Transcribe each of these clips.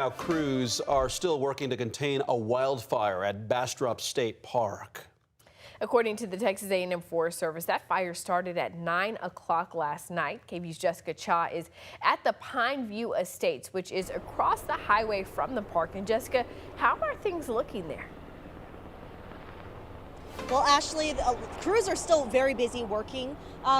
Now, crews are still working to contain a wildfire at Bastrop State Park. According to the Texas A&M Forest Service, that fire started at 9 o'clock last night. KVUE's Jessica Cha is at the Pine View Estates, which is across the highway from the park. And Jessica, how are things looking there? Well, Ashley, crews are still very busy working.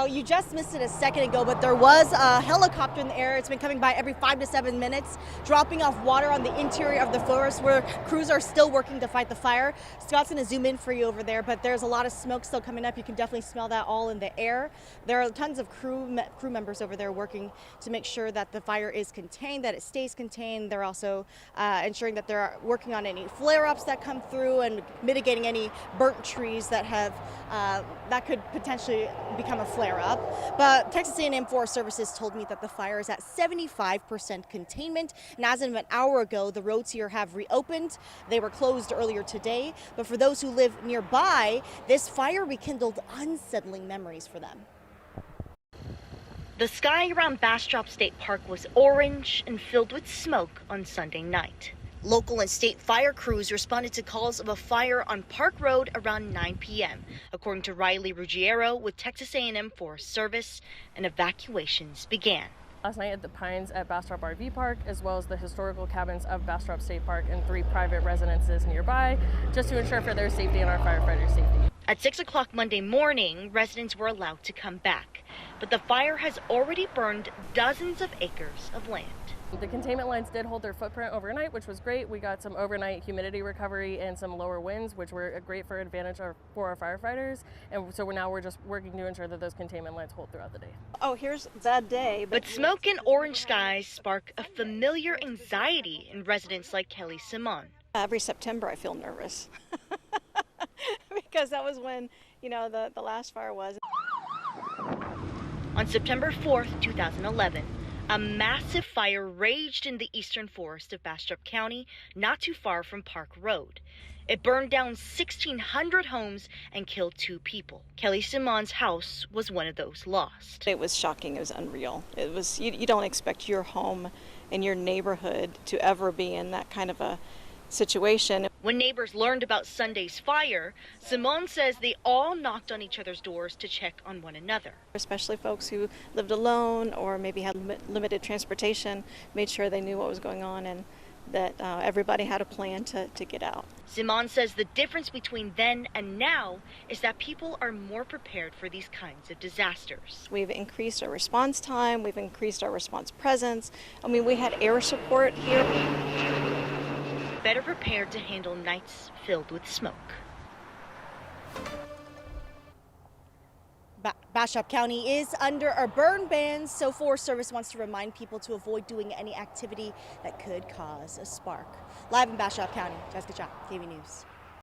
You just missed it a second ago, but there was a helicopter in the air. It's been coming by every 5 to 7 minutes, dropping off water on the interior of the forest where crews are still working to fight the fire. Scott's going to zoom in for you over there, but there's a lot of smoke still coming up. You can definitely smell that all in the air. There are tons of crew members over there working to make sure that the fire is contained, that it stays contained. They're also ensuring that they're working on any flare-ups that come through and mitigating any burnt trees that have that could potentially become a flare-up. But Texas A&M Forest Services told me that the fire is at 75% containment, and as of an hour ago, the roads here have reopened. They were closed earlier today, but for those who live nearby, this fire rekindled unsettling memories for them. The sky around Bastrop State Park was orange and filled with smoke on Sunday night. Local and state fire crews responded to calls of a fire on Park Road around 9 p.m. According to Riley Ruggiero with Texas A&M Forest Service, and evacuations began. Last night at the Pines at Bastrop RV Park, as well as the historical cabins of Bastrop State Park and 3 private residences nearby, just to ensure for their safety and our firefighters' safety. At 6 o'clock Monday morning, residents were allowed to come back, but the fire has already burned dozens of acres of land. The containment lines did hold their footprint overnight, which was great. We got some overnight humidity recovery and some lower winds, which were great for advantage for our firefighters. And so now we're just working to ensure that those containment lines hold throughout the day. Oh, here's that day. But smoke and orange skies spark a familiar anxiety in residents like Kelly Simon. Every September I feel nervous because that was when, the last fire was. On September 4th, 2011, a massive fire raged in the eastern forest of Bastrop County, not too far from Park Road. It burned down 1,600 homes and killed 2 people. Kelly Simon's house was one of those lost. It was shocking. It was unreal. It was you don't expect your home and your neighborhood to ever be in that kind of a situation. When neighbors learned about Sunday's fire, Simone says they all knocked on each other's doors to check on one another. Especially folks who lived alone or maybe had limited transportation, made sure they knew what was going on and that everybody had a plan to get out. Simone says the difference between then and now is that people are more prepared for these kinds of disasters. We've increased our response time, we've increased our response presence. We had air support here. Better prepared to handle nights filled with smoke. Bastrop County is under a burn ban, so Forest Service wants to remind people to avoid doing any activity that could cause a spark. Live in Bastrop County, Jessica Cha, KVUE News.